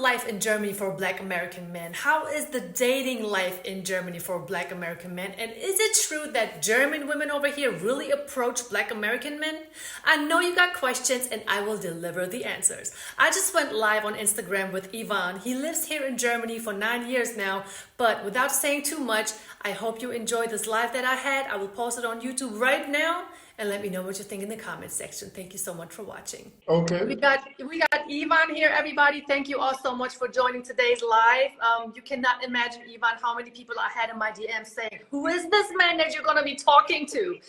life in Germany for Black American men? How is the dating life in Germany for Black American men? And is it true that German women over here really approach Black American men? I know you got questions and I will deliver the answers. I just went live on Instagram with Ivan. He lives here in Germany for 9 years now, but without saying too much, I hope you enjoyed this live that I had. I will post it on YouTube right now. And let me know what you think in the comments section. Thank you so much for watching. Okay. We got Ivan here, everybody. Thank you all so much for joining today's live. You cannot imagine, Ivan, how many people I had in my DM saying, "Who is this man that you're going to be talking to?" You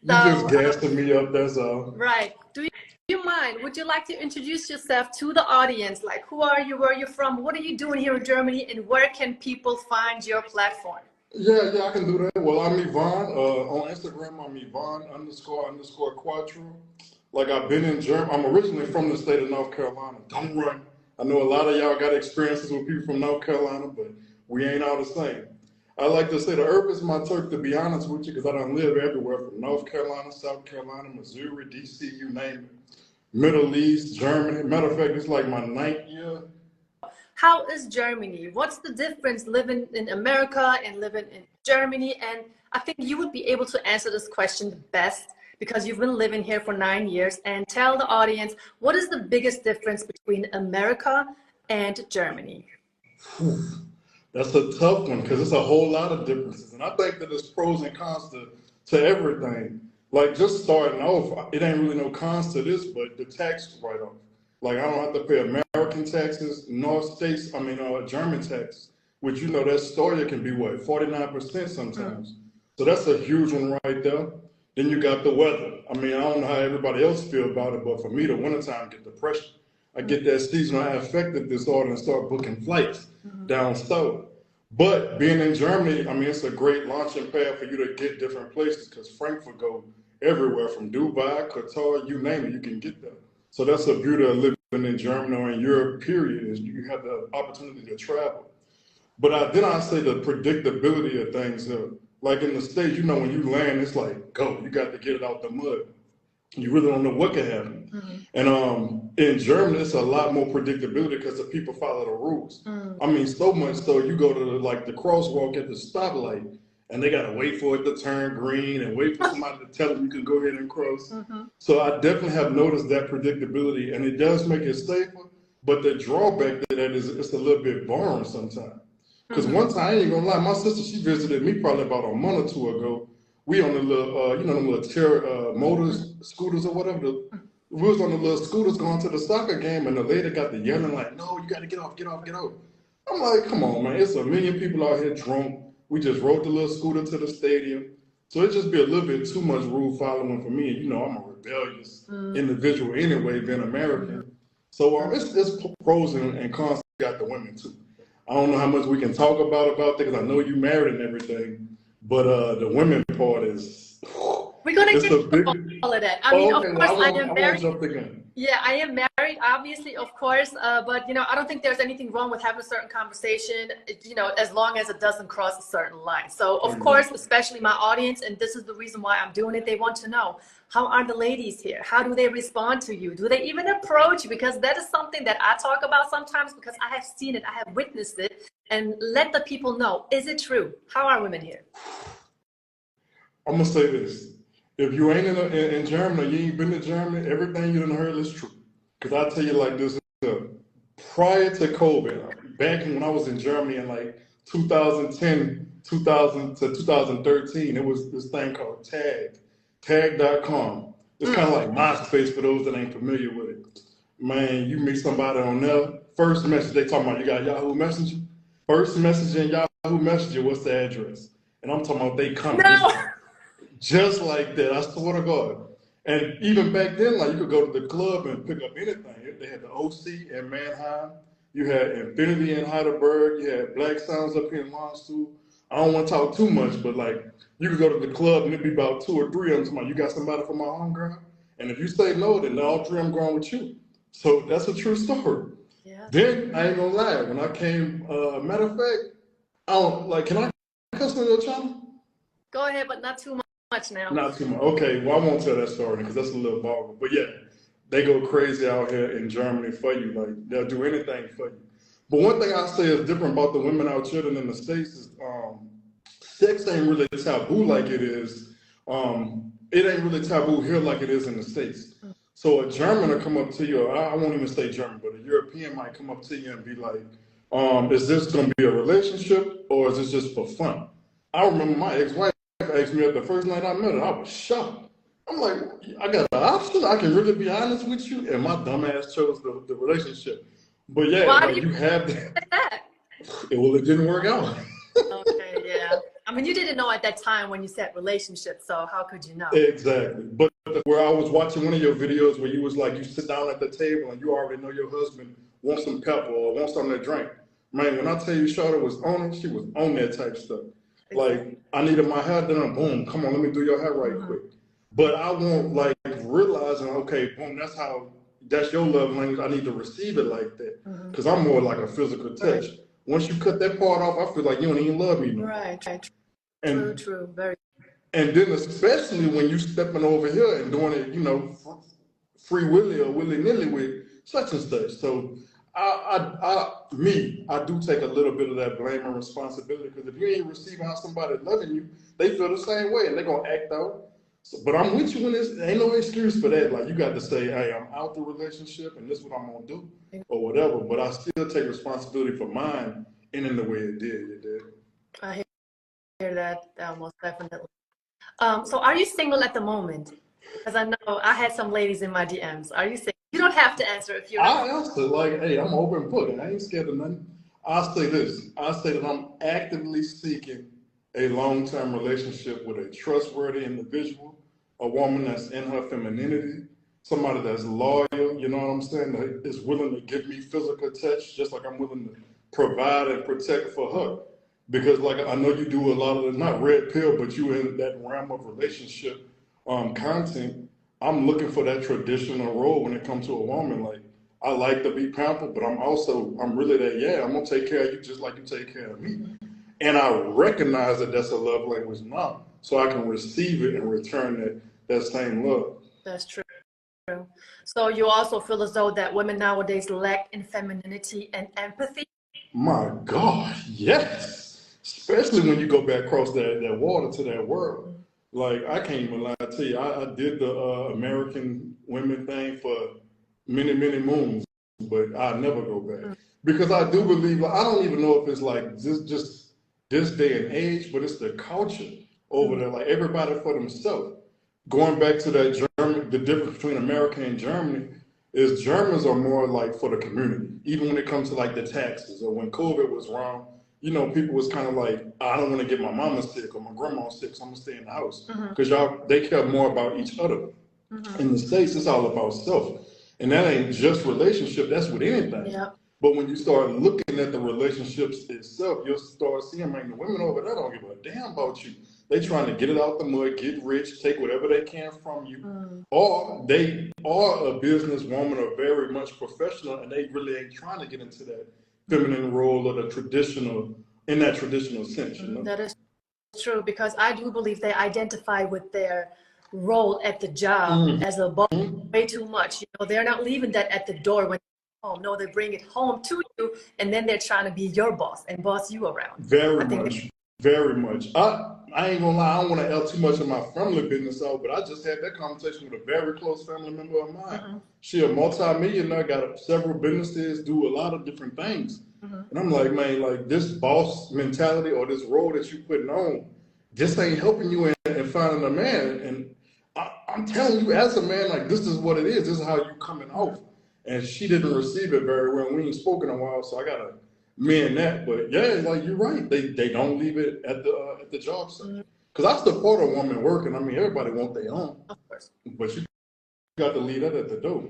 just gassing me up, that's all. Right. Do you mind? Would you like to introduce yourself to the audience? Like, who are you? Where are you from? What are you doing here in Germany? And where can people find your platform? Yeah, I can do that. Well, I'm Ivan. On Instagram, I'm Ivan__Quattro. Like, I've been in Germany. I'm originally from the state of North Carolina. Don't run. I know a lot of y'all got experiences with people from North Carolina, but we ain't all the same. I like to say the earth is my turf, to be honest with you, because I don't live everywhere from North Carolina, South Carolina, Missouri, DC, you name it. Middle East, Germany. Matter of fact, it's like my 9th year. How is Germany? What's the difference living in America and living in Germany? And I think you would be able to answer this question the best because you've been living here for 9 years. And tell the audience, what is the biggest difference between America and Germany? That's a tough one because it's a whole lot of differences. And I think that there's pros and cons to everything. Like, just starting off, it ain't really no cons to this, but the tax write-off. Like, I don't have to pay American taxes, German tax, which, you know, that Stoya can be what, 49% sometimes. So that's a huge one right there. Then you got the weather. I mean, I don't know how everybody else feel about it, but for me, the wintertime get depression. I get that seasonal affective disorder and start booking flights down south. But being in Germany, I mean, it's a great launching pad for you to get different places because Frankfurt go everywhere from Dubai, Qatar, you name it, you can get there. So that's the beauty of living in Germany or in Europe, period, is you have the opportunity to travel. But then I say the predictability of things. Like in the States, you know, when you land, it's like, go, you got to get it out the mud. You really don't know what can happen. And in Germany, it's a lot more predictability because the people follow the rules. I mean, so much so you go to the crosswalk at the stoplight, and they got to wait for it to turn green and wait for somebody to tell them you can go ahead and cross. So I definitely have noticed that predictability, and it does make it safer. But the drawback to that is it's a little bit boring sometimes. Because one time, I ain't gonna lie, my sister, she visited me probably about a month or two ago. We on the little, you know, them little motors, scooters or whatever. We was on the little scooters going to the soccer game, and the lady got the yelling like, "No, you got to get off, get off, get off." I'm like, come on, man. It's a million people out here drunk. We just rode the little scooter to the stadium. So it just be a little bit too much rule following for me. You know, I'm a rebellious individual anyway, being American. So it's pros and cons got the women too. I don't know how much we can talk about that because I know you married and everything, but the women part is. We're gonna get into all of that. I mean, of course, I am married. Yeah, I am married, obviously, of course. But you know, I don't think there's anything wrong with having a certain conversation. You know, as long as it doesn't cross a certain line. So, of course, especially my audience, and this is the reason why I'm doing it. They want to know, how are the ladies here? How do they respond to you? Do they even approach you? Because that is something that I talk about sometimes because I have seen it, I have witnessed it, and let the people know, is it true? How are women here? I'm gonna say this. If you ain't in Germany, you ain't been to Germany, everything you done heard is true. Because I tell you like this, prior to COVID, back when I was in Germany in like 2010, 2000 to 2013, it was this thing called tag.com. It's kind of like MySpace for those that ain't familiar with it. Man, you meet somebody on there, first message, they talking about you got Yahoo Messenger. First message in Yahoo Messenger, what's the address? And I'm talking about they come. No. Just like that, I swear to God. And even back then, like you could go to the club and pick up anything. They had the OC in Mannheim. You had Infinity in Heidelberg. You had Black Sounds up here in Landstuhl. I don't want to talk too much, but like you could go to the club and it'd be about 2 or 3 of them. You got somebody from my homegirl? And if you say no, then all 3 of them going with you. So that's a true story. Yeah. Then I ain't gonna lie. When I came, matter of fact, I don't like. Can I cuss on your channel? Go ahead, but not too much. Now. Not too much. Okay, well, I won't tell that story because that's a little vulgar. But yeah, they go crazy out here in Germany for you. Like, they'll do anything for you. But one thing I say is different about the women out here than in the States is sex ain't really taboo like it is. It ain't really taboo here like it is in the States. So a German will come up to you, or I won't even say German, but a European might come up to you and be like, is this going to be a relationship or is this just for fun? I remember my ex-wife asked me at the first night I met her, I was shocked. I'm like, I got an option? I can really be honest with you? And my dumb ass chose the relationship. But yeah, like you have that. Well, it didn't work out. Okay, yeah. I mean, you didn't know at that time when you said relationship, so how could you know? Exactly. But where I was watching one of your videos where you was like, you sit down at the table and you already know your husband wants some pepper or wants something to drink. Man, when I tell you Shawty was on it, she was on that type stuff. Like, I needed my hair done, boom, come on, let me do your hair right quick. But I won't like realizing, okay, boom, that's your love language. I need to receive it like that. Because I'm more like a physical touch. Right. Once you cut that part off, I feel like you don't even love me no more. Right. And, true, very. And then especially when you stepping over here and doing it, you know, free willy or willy-nilly with such and such. So I do take a little bit of that blame and responsibility, because if you ain't receiving how somebody loving you, they feel the same way and they're gonna act out. So, but I'm with you in this. Ain't no excuse for that. Like, you got to say, hey, I'm out the relationship and this is what I'm gonna do or whatever. But I still take responsibility for mine ending the way it did. I hear that most definitely. So are you single at the moment? Because I know I had some ladies in my DMs. Are you single? You don't have to answer if you're. I answer like, hey, I'm open book. I ain't scared of nothing. I'll say this. I say that I'm actively seeking a long-term relationship with a trustworthy individual, a woman that's in her femininity, somebody that's loyal, you know what I'm saying, that is willing to give me physical touch, just like I'm willing to provide and protect for her. Because like I know you do a lot of the, not red pill, but you in that realm of relationship content. I'm looking for that traditional role when it comes to a woman. Like, I like to be pampered, but I'm really that, yeah, I'm gonna take care of you just like you take care of me. And I recognize that that's a love language now, so I can receive it and return that same love. That's true. So you also feel as though that women nowadays lack in femininity and empathy? My God, yes. Especially when you go back across that water to that world. Like, I can't even lie to you. I did the American women thing for many, many moons, but I never go back. Because I do believe, like, I don't even know if it's like just this day and age, but it's the culture over there. Like, everybody for themselves. Going back to that the difference between America and Germany is Germans are more like for the community. Even when it comes to like the taxes, or when COVID was wrong, you know, people was kind of like, I don't want to get my mama sick or my grandma sick, so I'm gonna stay in the house. Because they care more about each other. In the States, it's all about self. And that ain't just relationship, that's with anything. Yeah. But when you start looking at the relationships itself, you'll start seeing, man, the women over there don't give a damn about you. They trying to get it out the mud, get rich, take whatever they can from you. Or they are a businesswoman or very much professional, and they really ain't trying to get into that feminine role or in that traditional sense. You know? That is true, because I do believe they identify with their role at the job as a boss way too much. You know, they're not leaving that at the door when they're home. No, they bring it home to you, and then they're trying to be your boss and boss you around. Very much. I ain't gonna lie, I don't want to air too much of my family business out, but I just had that conversation with a very close family member of mine. She a multi-millionaire, got several businesses, do a lot of different things. And I'm like, man, like, this boss mentality or this role that you putting on just ain't helping you in finding a man. And I'm telling you, as a man, like, this is what it is. This is how you coming off. And she didn't receive it very well. We ain't spoken in a while, so I gotta mend that. But yeah, like, you're right. They don't leave it at the job site. Because I support a woman working. I mean, everybody want their own. Of course. But you got to leave that at the door.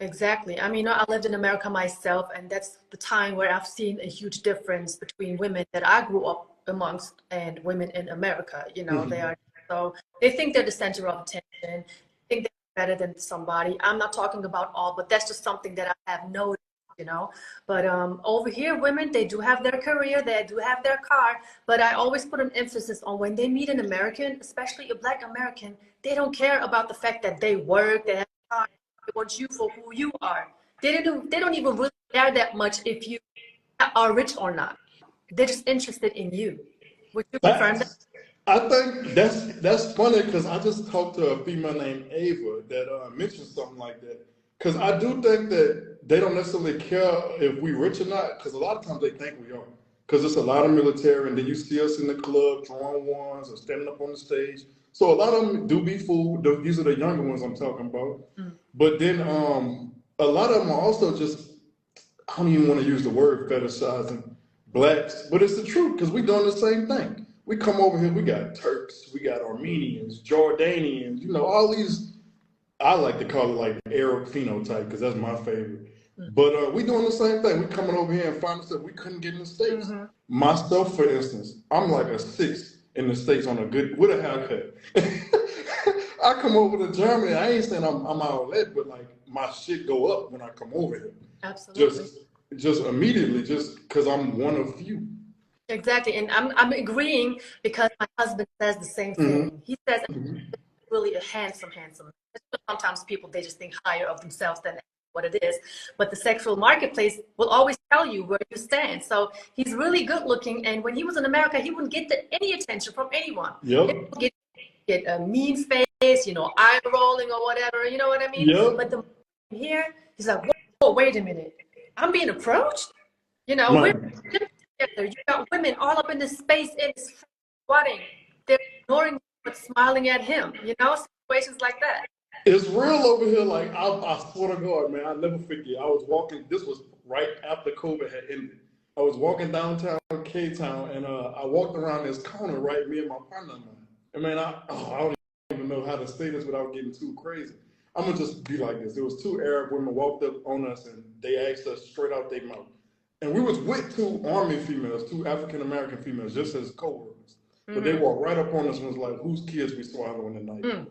Exactly. I mean, I lived in America myself, and that's the time where I've seen a huge difference between women that I grew up amongst and women in America. You know, they think they're the center of attention, think they're better than somebody. I'm not talking about all, but that's just something that I have noticed, you know. But over here, women, they do have their career, they do have their car, but I always put an emphasis on when they meet an American, especially a Black American, they don't care about the fact that they work, they have a car. They want you for who you are. They don't even really care that much if you are rich or not. They're just interested in you. Would you confirm that? I think that's funny because I just talked to a female named Ava that mentioned something like that. Because I do think that they don't necessarily care if we rich or not, because a lot of times they think we are. Because it's a lot of military, and then you see us in the club drawing ones or standing up on the stage. So a lot of them do be fooled. These are the younger ones I'm talking about. But then a lot of them are also just, I don't even want to use the word fetishizing blacks, but it's the truth because we're doing the same thing. We come over here, we got Turks, we got Armenians, Jordanians, you know, all these, I like to call it like the Arab phenotype because that's my favorite. But we doing the same thing. We coming over here and finding stuff we couldn't get in the States. Myself, for instance, I'm like a 6 in the States with a haircut. I come over to Germany, I ain't saying I'm all that, but like my shit go up when I come over here. Absolutely. Just immediately, just because I'm one of few. Exactly, and I'm agreeing because my husband says the same thing. He says really a handsome. Sometimes people, they just think higher of themselves than what it is. But the sexual marketplace will always tell you where you stand. So he's really good looking, and when he was in America, he wouldn't get any attention from anyone. Yep. He would get a mean face, you know, eye rolling or whatever. You know what I mean? Yep. But here, he's like, whoa, wait a minute, I'm being approached. You know, we're together. You got women all up in this space, in this squatting. They're ignoring but smiling at him. You know, situations like that. It's real over here. Like I swear to God, man, I'll never forget. I was walking. This was right after COVID had ended. I was walking downtown K-Town, and I walked around this corner, right, me and my partner. I mean, I don't even know how to say this without getting too crazy. I'm gonna just be like this. There was 2 Arab women walked up on us, and they asked us straight out their mouth. And we was with 2 Army females, 2 African American females, just as co-workers. But they walked right up on us and was like, "Whose kids we swallowing tonight?"